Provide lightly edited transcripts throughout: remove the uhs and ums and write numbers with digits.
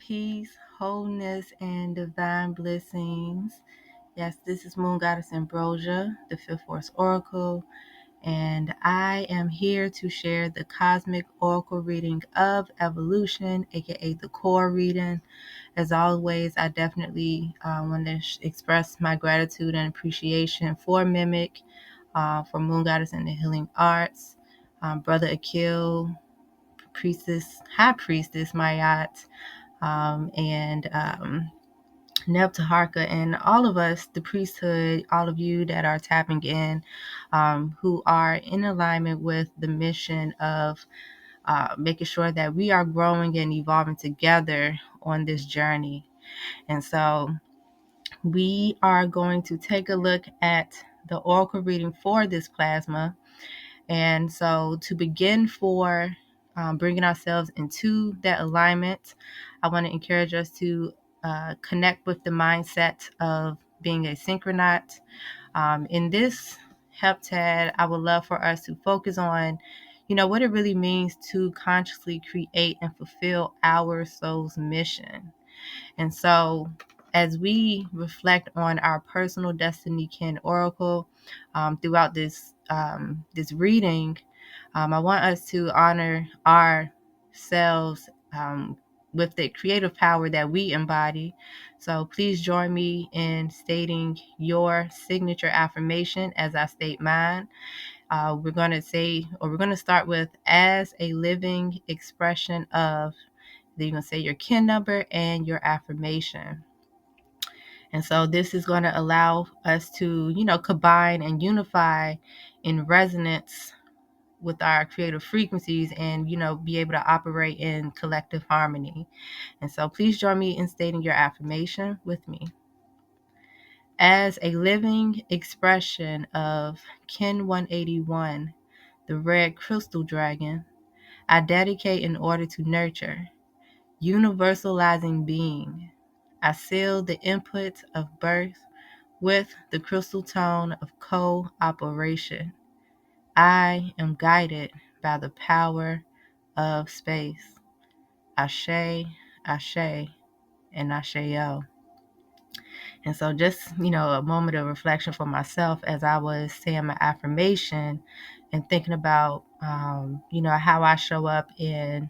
peace, wholeness, and divine blessings. Yes, this is Moon Goddess Ambrosia, the Fifth Force Oracle, and I am here to share the Cosmic Oracle reading of Evolution, aka the Core reading. As always, I definitely want to express my gratitude and appreciation for M.I.M.E.C, for Moon Goddess and the Healing Arts, Brother Aqil, High Priestess Mayat, and Nebtaharka, and all of us, the priesthood, all of you that are tapping in, who are in alignment with the mission of making sure that we are growing and evolving together on this journey. And so we are going to take a look at the oracle reading for this plasma. And so to begin for bringing ourselves into that alignment, I want to encourage us to connect with the mindset of being a synchronaut. In this heptad, I would love for us to focus on, what it really means to consciously create and fulfill our soul's mission. And so as we reflect on our personal destiny kin oracle throughout this reading, I want us to honor ourselves with the creative power that we embody. So please join me in stating your signature affirmation as I state mine. We're going to start with as a living expression of. Then you're going to say your kin number and your affirmation. And so this is going to allow us to, combine and unify in resonance with our creative frequencies and, be able to operate in collective harmony. And so please join me in stating your affirmation with me. As a living expression of Kin 181, the red crystal dragon, I dedicate in order to nurture, universalizing being. I seal the input of birth with the crystal tone of cooperation. I am guided by the power of space. Ashe, Ashe, and Asheo. And so just, a moment of reflection for myself as I was saying my affirmation and thinking about, how I show up in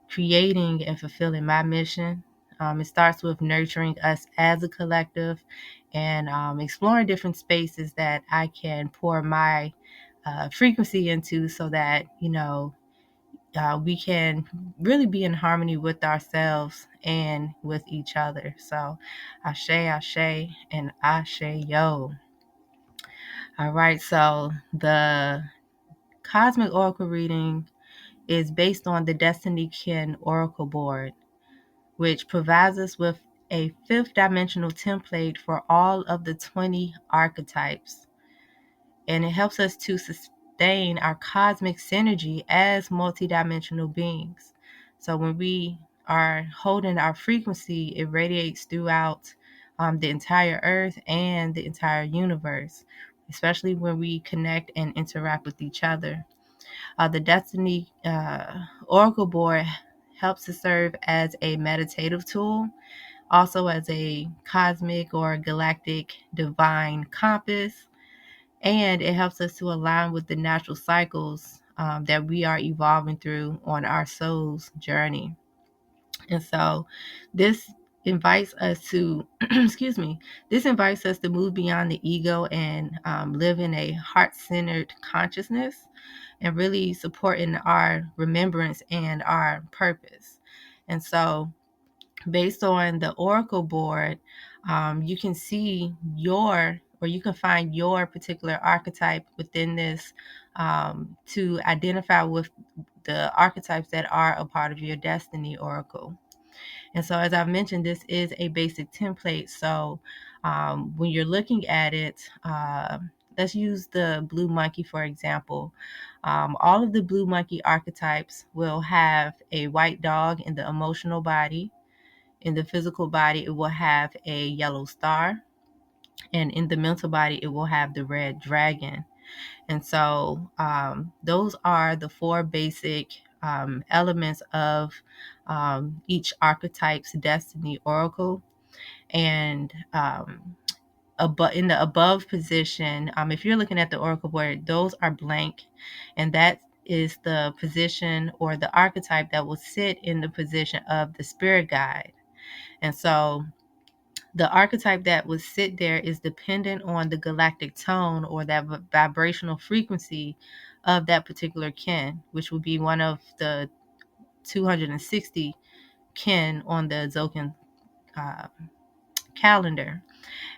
creating and fulfilling my mission. It starts with nurturing us as a collective and exploring different spaces that I can pour my frequency into so that, we can really be in harmony with ourselves and with each other. So, Ashe, Ashe, and Asheo. All right, so the Cosmic Oracle reading is based on the Destiny Kin Oracle Board, which provides us with a fifth dimensional template for all of the 20 archetypes. And it helps us to sustain our cosmic synergy as multidimensional beings. So when we are holding our frequency, it radiates throughout the entire earth and the entire universe, especially when we connect and interact with each other. The Destiny Oracle Board helps to serve as a meditative tool, also as a cosmic or galactic divine compass, and it helps us to align with the natural cycles that we are evolving through on our soul's journey. And so this invites us to, this invites us to move beyond the ego and live in a heart-centered consciousness and really supporting our remembrance and our purpose. And so based on the Oracle board, you can see you can find your particular archetype within this to identify with the archetypes that are a part of your destiny oracle. And so, as I've mentioned, this is a basic template. So when you're looking at it, let's use the blue monkey, for example. All of the blue monkey archetypes will have a white dog in the emotional body. In the physical body, it will have a yellow star. And in the mental body, it will have the red dragon. And so those are the four basic elements of each archetype's destiny oracle. And in the above position, if you're looking at the oracle board, those are blank, and that is the position or the archetype that will sit in the position of the spirit guide. And so the archetype that would sit there is dependent on the galactic tone or that vibrational frequency of that particular kin, which would be one of the 260 kin on the Zocan uh, calendar.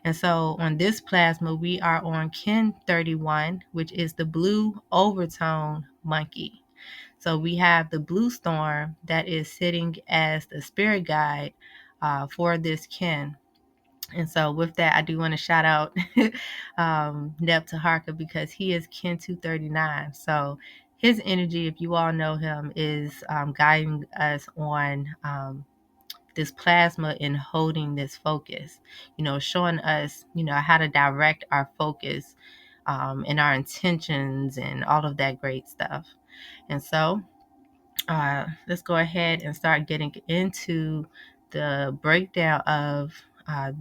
And so on this plasma, we are on kin 31, which is the blue overtone monkey. So we have the blue storm that is sitting as the spirit guide for this kin. And so with that, I do want to shout out Neb Taharka, because he is kin 239. So his energy, if you all know him, is guiding us on this plasma in holding this focus, showing us, how to direct our focus and our intentions and all of that great stuff. And so let's go ahead and start getting into the breakdown of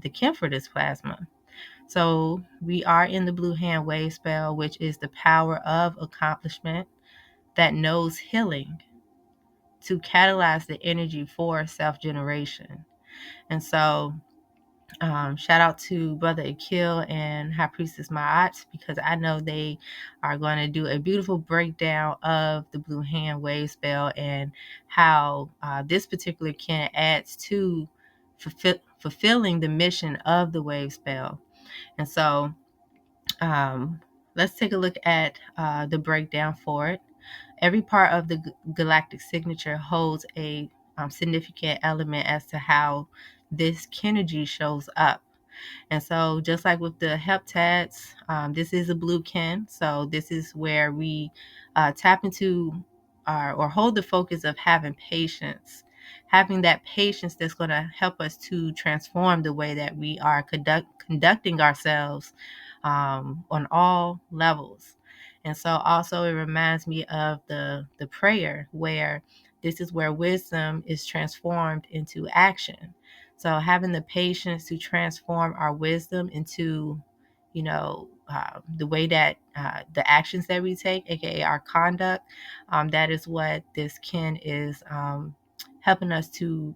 the kin for this plasma. So we are in the blue hand wave spell, which is the power of accomplishment that knows healing to catalyze the energy for self-generation. And so shout out to Brother Aqil and High Priestess M.I.M.E.C, because I know they are going to do a beautiful breakdown of the blue hand wave spell and how this particular kin adds to fulfilling the mission of the wave spell. And so let's take a look at the breakdown for it. Every part of the Galactic Signature holds a significant element as to how this kinergy shows up. And so just like with the heptads, this is a blue kin. So this is where we tap into or hold the focus of having patience, having that patience that's going to help us to transform the way that we are conducting ourselves on all levels. And so also it reminds me of the prayer, where this is where wisdom is transformed into action. So having the patience to transform our wisdom into, the way that the actions that we take, aka our conduct, that is what this kin is helping us to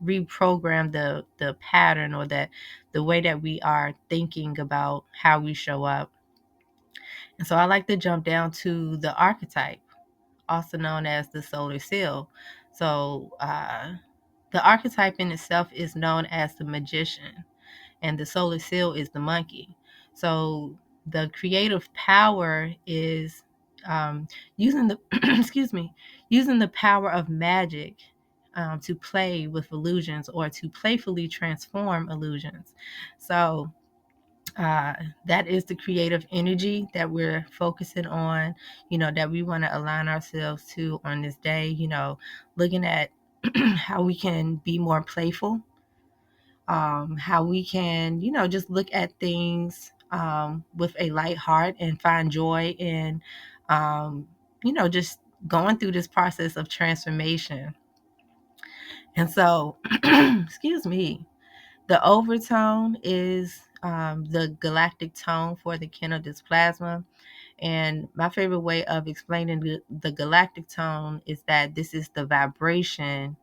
reprogram the pattern, or that the way that we are thinking about how we show up. And so I like to jump down to the archetype, also known as the solar seal. So the archetype in itself is known as the magician, and the solar seal is the monkey. So the creative power is using the using the power of magic to play with illusions, or to playfully transform illusions. So uh, that is the creative energy that we're focusing on, that we want to align ourselves to on this day, looking at how we can be more playful, how we can, just look at things with a light heart and find joy in, just going through this process of transformation. And so, excuse me, the overtone is the galactic tone for the kin of this plasma. And my favorite way of explaining the galactic tone is that this is the vibration.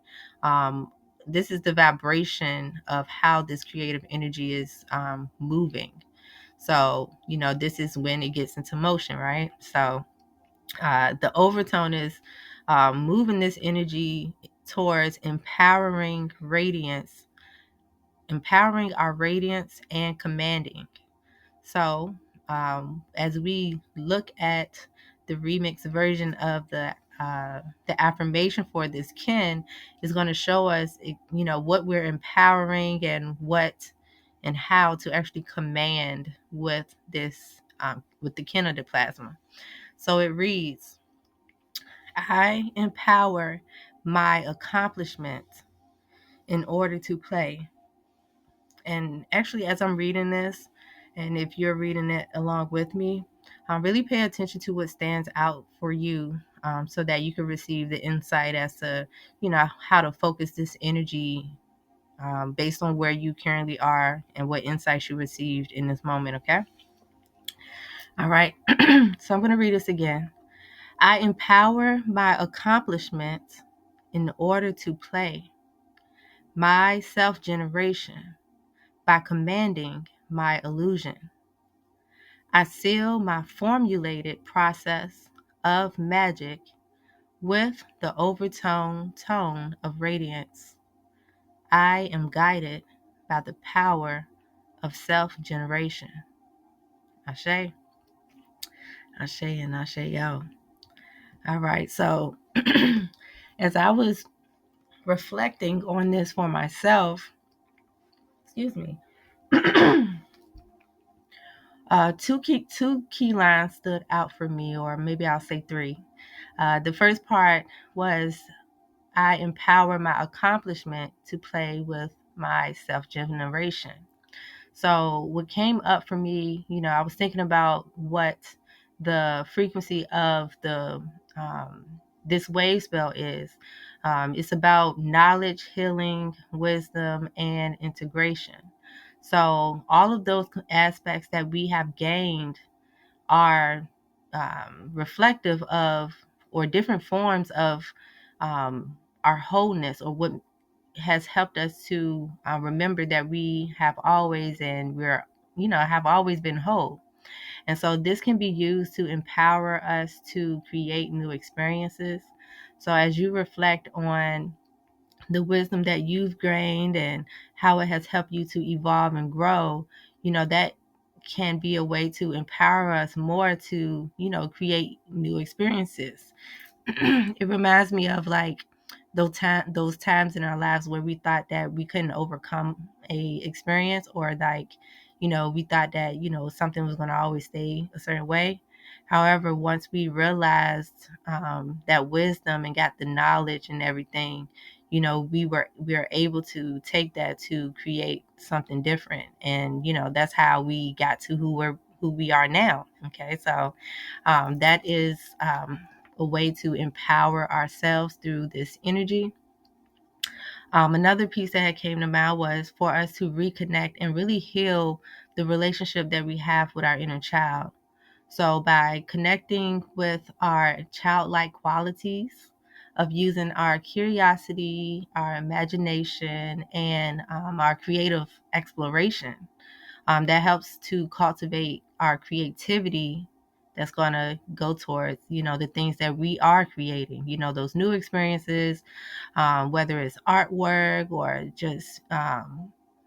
This is the vibration of how this creative energy is moving. So, this is when it gets into motion, right? So the overtone is moving this energy towards empowering our radiance and commanding. So as we look at the remix version of the affirmation for this kin, is going to show us, what we're empowering and what and how to actually command with this with the kin of the plasma. So it reads, I empower my accomplishments in order to play. And actually, as I'm reading this, and if you're reading it along with me, really pay attention to what stands out for you so that you can receive the insight as to, how to focus this energy based on where you currently are and what insights you received in this moment, okay? All right. So I'm going to read this again. I empower my accomplishments in order to play my self-generation by commanding my illusion. I seal my formulated process of magic with the overtone tone of radiance. I am guided by the power of self-generation. Ashe, Ashe, and Ashe, yo. All right, so as I was reflecting on this for myself, excuse me, two key lines stood out for me, or maybe I'll say three. The first part was I empower my accomplishment to play with my self-generation. So what came up for me, I was thinking about what the frequency of the this wave spell is. It's about knowledge, healing, wisdom, and integration. So all of those aspects that we have gained are reflective of, or different forms of, our wholeness, or what has helped us to remember that we have always, and have always been whole. And so this can be used to empower us to create new experiences. So as you reflect on the wisdom that you've gained and how it has helped you to evolve and grow, that can be a way to empower us more to, create new experiences. It reminds me of like those times in our lives where we thought that we couldn't overcome a experience, or like, we thought that, something was going to always stay a certain way. However, once we realized that wisdom and got the knowledge and everything, we were able to take that to create something different. And, that's how we got to who we are now. Okay. So that is a way to empower ourselves through this energy. Another piece that had came to mind was for us to reconnect and really heal the relationship that we have with our inner child. So by connecting with our childlike qualities of using our curiosity, our imagination, and our creative exploration, that helps to cultivate our creativity that's going to go towards, the things that we are creating, those new experiences, whether it's artwork or just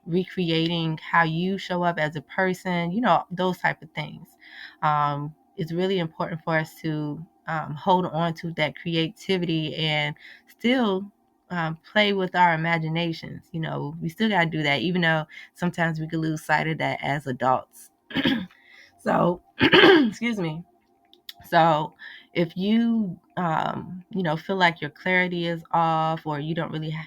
recreating how you show up as a person, those type of things. It's really important for us to hold on to that creativity and still play with our imaginations. We still got to do that, even though sometimes we could lose sight of that as adults. So, excuse me. So if you, feel like your clarity is off, or you don't really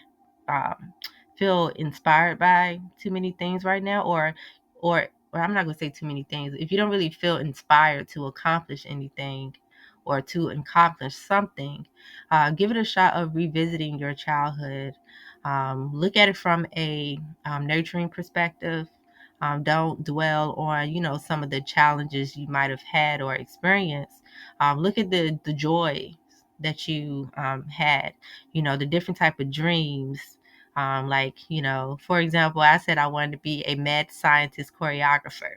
feel inspired by too many things right now, or I'm not going to say too many things. If you don't really feel inspired to accomplish anything or to accomplish something, give it a shot of revisiting your childhood. Look at it from a nurturing perspective. Don't dwell on, some of the challenges you might have had or experienced. Look at the joy that you had, the different type of dreams. Like, for example, I said I wanted to be a mad scientist choreographer.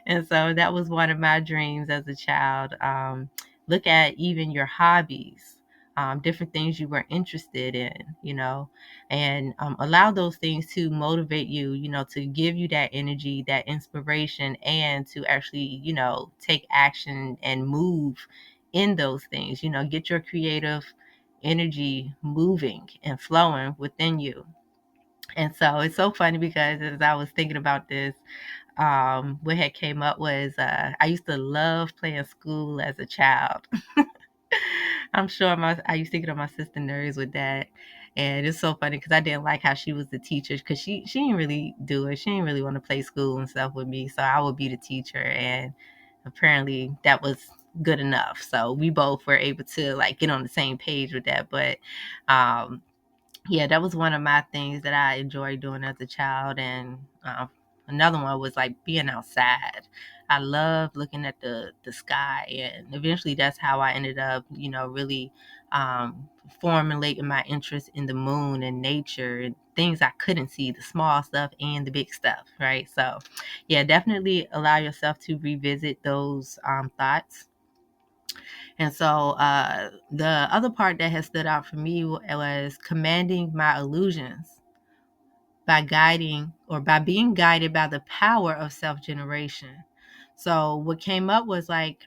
And so that was one of my dreams as a child. Look at even your hobbies, different things you were interested in, and allow those things to motivate you, to give you that energy, that inspiration, and to actually, take action and move in those things, get your creative energy moving and flowing within you. And so it's so funny because as I was thinking about this, what had came up was I used to love playing school as a child. I'm sure I used to get on my sister nerves with that. And it's so funny because I didn't like how she was the teacher, because she didn't really do it. She didn't really want to play school and stuff with me. So I would be the teacher. And apparently that was good enough. So we both were able to like get on the same page with that. But yeah, that was one of my things that I enjoyed doing as a child. And another one was like being outside. I love looking at the sky, and eventually that's how I ended up, really formulating my interest in the moon and nature and things I couldn't see, the small stuff and the big stuff, right? So yeah, definitely allow yourself to revisit those thoughts. And so the other part that has stood out for me was commanding my illusions by being guided by the power of self-generation. So what came up was like,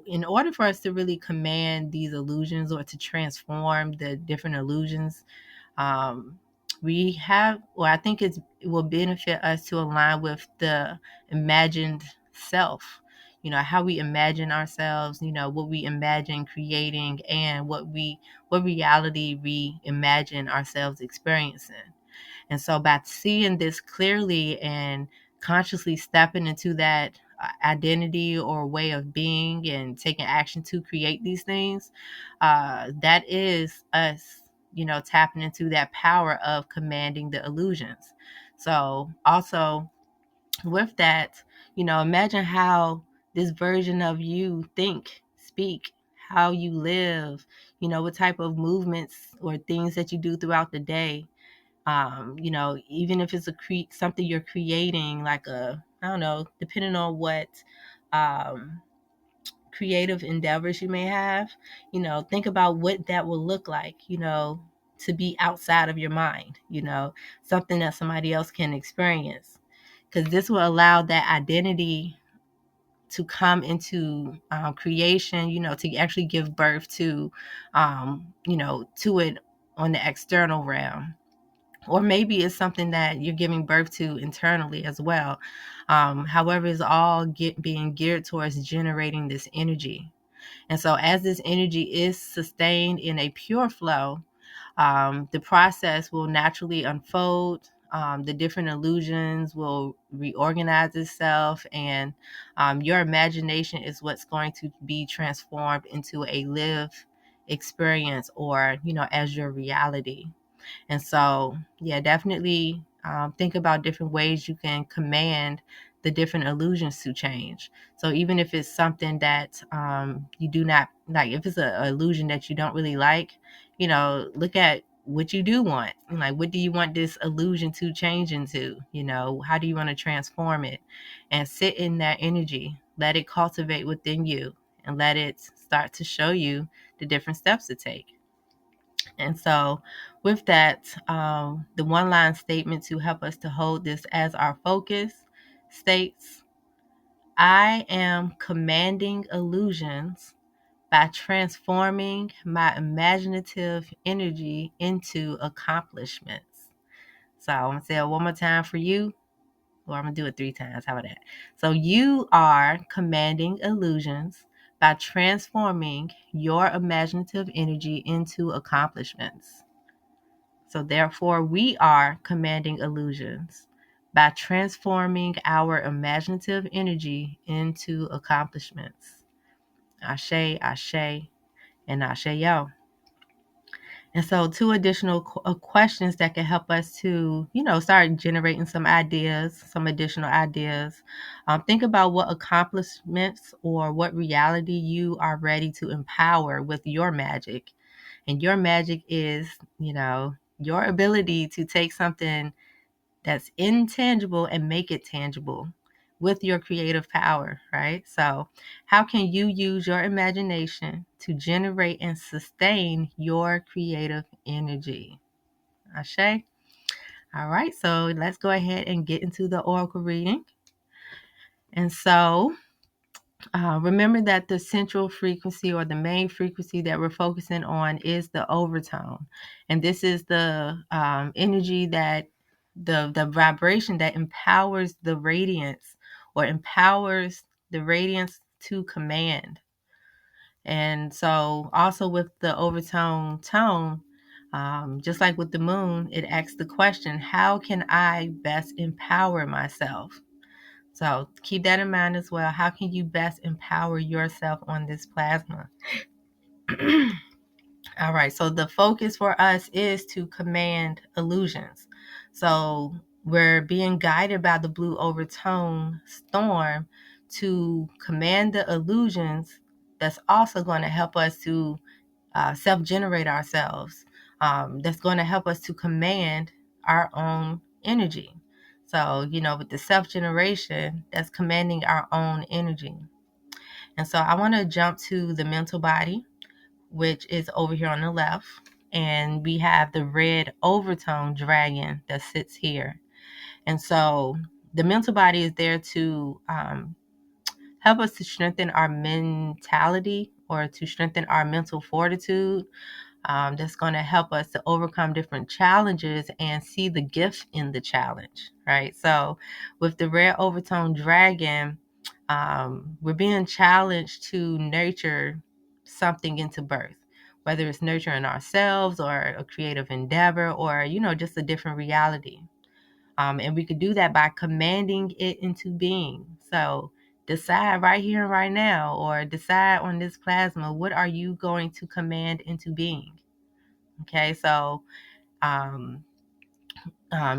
in order for us to really command these illusions or to transform the different illusions, um, I think it will benefit us to align with the imagined self. How we imagine ourselves, what we imagine creating, and what reality we imagine ourselves experiencing. And so by seeing this clearly and consciously stepping into that identity or way of being and taking action to create these things, that is us, tapping into that power of commanding the illusions. So also with that, imagine how this version of you think, speak, how you live, what type of movements or things that you do throughout the day. Even if it's something you're creating, like I don't know, depending on what um, creative endeavors you may have, think about what that will look like, to be outside of your mind, something that somebody else can experience. Because this will allow that identity to come into creation, to actually give birth to it on the external realm. Or maybe it's something that you're giving birth to internally as well. However, it's all being geared towards generating this energy. And so as this energy is sustained in a pure flow, the process will naturally unfold. The different illusions will reorganize itself, and your imagination is what's going to be transformed into a live experience, or, as your reality. And so, yeah, definitely think about different ways you can command the different illusions to change. So even if it's something that you do not like, if it's an illusion that you don't really like, look at what you do want. Like, what do you want this illusion to change into? How do you want to transform it? And sit in that energy. Let it cultivate within you, and let it start to show you the different steps to take. And so, with that, the one line statement to help us to hold this as our focus states, I am commanding illusions by transforming my imaginative energy into accomplishments. So, I'm going to say it one more time for you, or I'm going to do it 3 times. How about that? So, you are commanding illusions by transforming your imaginative energy into accomplishments. So therefore, we are commanding illusions by transforming our imaginative energy into accomplishments. Ashe, Ashe, and Ashe Yo. And so 2 additional questions that can help us to, start generating some ideas, some additional ideas. Think about what accomplishments or what reality you are ready to empower with your magic. And your magic is, your ability to take something that's intangible and make it tangible with your creative power, right? So, how can you use your imagination to generate and sustain your creative energy? Ashe? All right, so let's go ahead and get into the oracle reading. And so, remember that the central frequency, or the main frequency that we're focusing on, is the overtone. And this is the energy that the vibration that empowers the radiance, or empowers the radiance to command. And so also with the overtone tone, just like with the moon, it asks the question, how can I best empower myself? So keep that in mind as well. How can you best empower yourself on this plasma? All right, so the focus for us is to command illusions. So we're being guided by the blue overtone storm to command the illusions. That's also going to help us to self-generate ourselves. That's going to help us to command our own energy. So, with the self-generation, that's commanding our own energy. And so I want to jump to the mental body, which is over here on the left. And we have the red overtone dragon that sits here. And so the mental body is there to help us to strengthen our mentality or to strengthen our mental fortitude. That's going to help us to overcome different challenges and see the gift in the challenge, right? So with the red overtone dragon, we're being challenged to nurture something into birth, whether it's nurturing ourselves or a creative endeavor or, just a different reality. And we could do that by commanding it into being. So decide right here and right now, or decide on this plasma, what are you going to command into being? Okay, so um,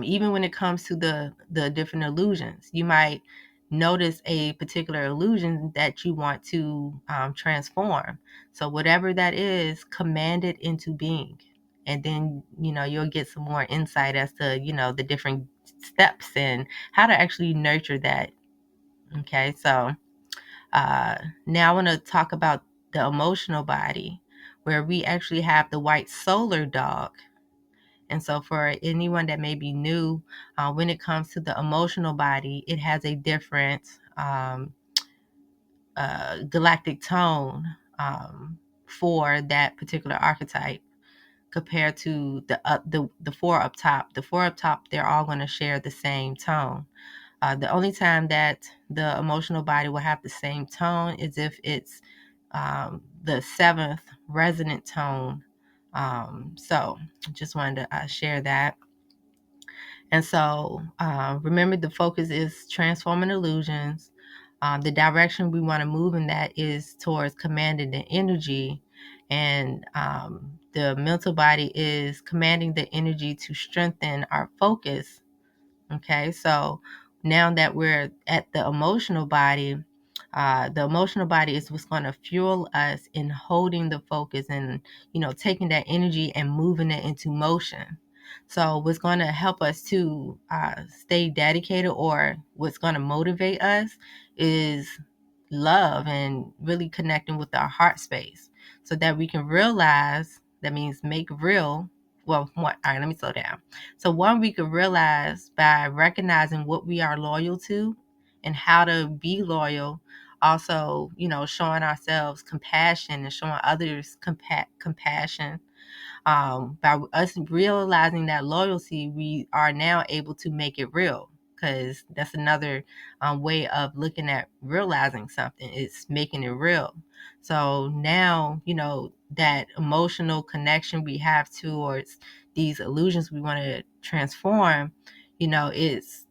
even when it comes to the different illusions, you might notice a particular illusion that you want to transform. So whatever that is, command it into being. And then, you'll get some more insight as to, the different steps and how to actually nurture that. Okay, so now I want to talk about the emotional body, where we actually have the white solar dog. And so for anyone that may be new, when it comes to the emotional body, it has a different galactic tone for that particular archetype compared to the four up top. The four up top, they're all going to share the same tone. The only time that the emotional body will have the same tone is if it's the seventh resonant tone. So just wanted to share that. And so remember, the focus is transforming illusions. The direction we want to move in that is towards commanding the energy. And the mental body is commanding the energy to strengthen our focus. Okay, so now that we're at the emotional body is what's going to fuel us in holding the focus and, taking that energy and moving it into motion. So what's going to help us to stay dedicated, or what's going to motivate us, is love and really connecting with our heart space so that we can realize, that means make real. Well, all right, let me slow down. So one, we could realize by recognizing what we are loyal to and how to be loyal. Also, showing ourselves compassion and showing others compassion. By us realizing that loyalty, we are now able to make it real, because that's another way of looking at realizing something. It's making it real. So now, that emotional connection we have towards these illusions we want to transform, it's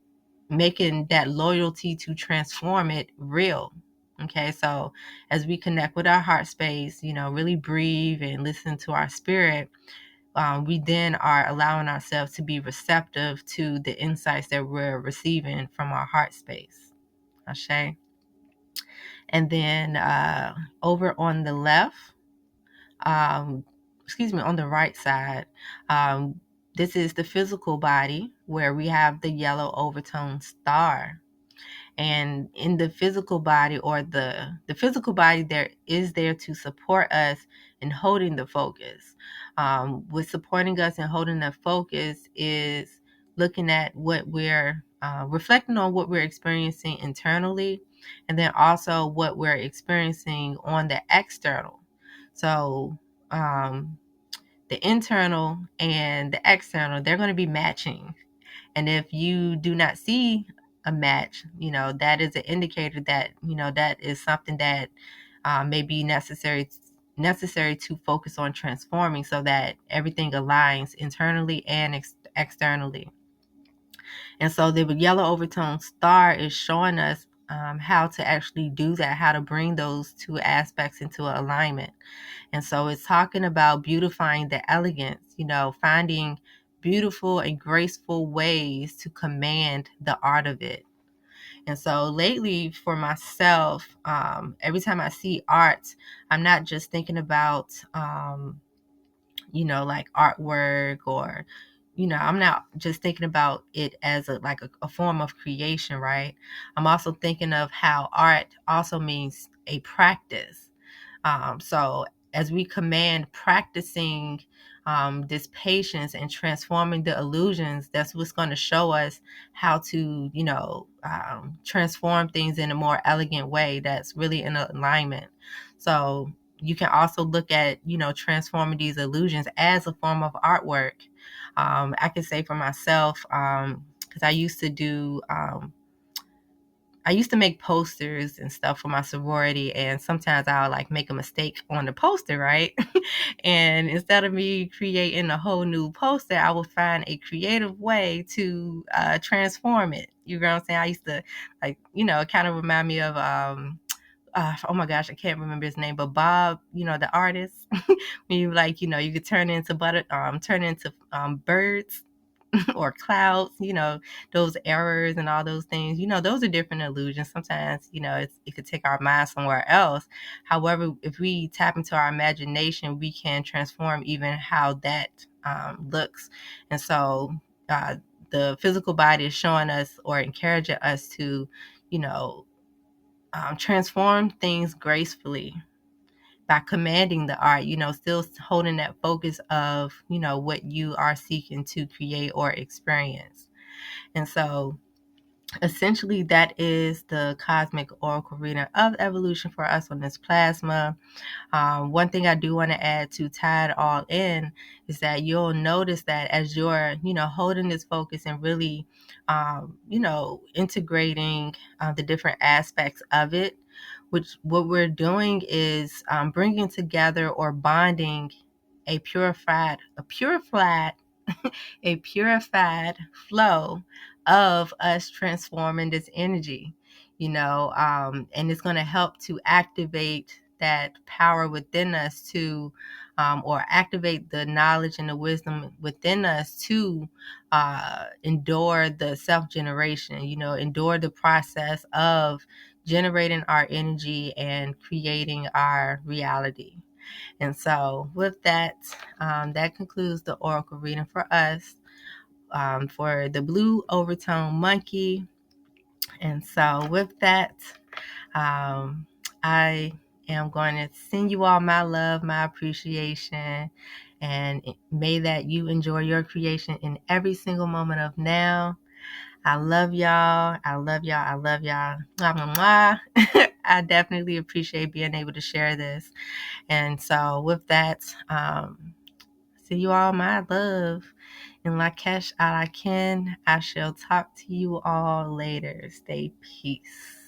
making that loyalty to transform it real. Okay, so as we connect with our heart space, really breathe and listen to our spirit, we then are allowing ourselves to be receptive to the insights that we're receiving from our heart space. Okay. And then over on the left, on the right side, this is the physical body, where we have the yellow overtone star. And in the physical body, or the physical body, there is there to support us in holding the focus. With supporting us and holding the focus is looking at what we're reflecting on, what we're experiencing internally, and then also what we're experiencing on the external. So the internal and the external, they're going to be matching. And if you do not see a match, that is an indicator that, that is something that may be necessary to focus on transforming, so that everything aligns internally and externally. And so the yellow overtone star is showing us how to actually do that, how to bring those two aspects into alignment. And so it's talking about beautifying the elegance, finding beautiful and graceful ways to command the art of it. And so lately for myself, every time I see art, I'm not just thinking about, like artwork or, I'm not just thinking about it as a form of creation, right? I'm also thinking of how art also means a practice. So as we command practicing this patience and transforming the illusions, that's what's going to show us how to, transform things in a more elegant way that's really in alignment. So you can also look at, transforming these illusions as a form of artwork. I can say for myself, because I used to make posters and stuff for my sorority, and sometimes I'll make a mistake on the poster, right? And instead of me creating a whole new poster, I would find a creative way to transform it. You know what I'm saying? I used to it kind of remind me of oh my gosh, I can't remember his name, but Bob, the artist. When you you could turn into birds or clouds, those errors and all those things, those are different illusions. Sometimes, it could take our mind somewhere else. However, if we tap into our imagination, we can transform even how that looks. And so the physical body is showing us or encouraging us to, transform things gracefully by commanding the art, still holding that focus of, what you are seeking to create or experience. And so essentially that is the cosmic oracle reading of evolution for us on this plasma. One thing I do want to add to tie it all in is that you'll notice that as you're, holding this focus and really, integrating the different aspects of it, which what we're doing is bringing together or bonding a a purified flow of us transforming this energy, and it's going to help to activate that power within us to, or activate the knowledge and the wisdom within us to endure the self-generation, endure the process of generating our energy and creating our reality. And so with that, that concludes the oracle reading for us, for the blue overtone monkey. And so with that, I am going to send you all my love, my appreciation, and may that you enjoy your creation in every single moment of now. I love y'all. I love y'all. I love y'all. Mwah, mwah, mwah. I definitely appreciate being able to share this. And so with that, see you all, my love. In Lakesh Alakin, I shall talk to you all later. Stay peace.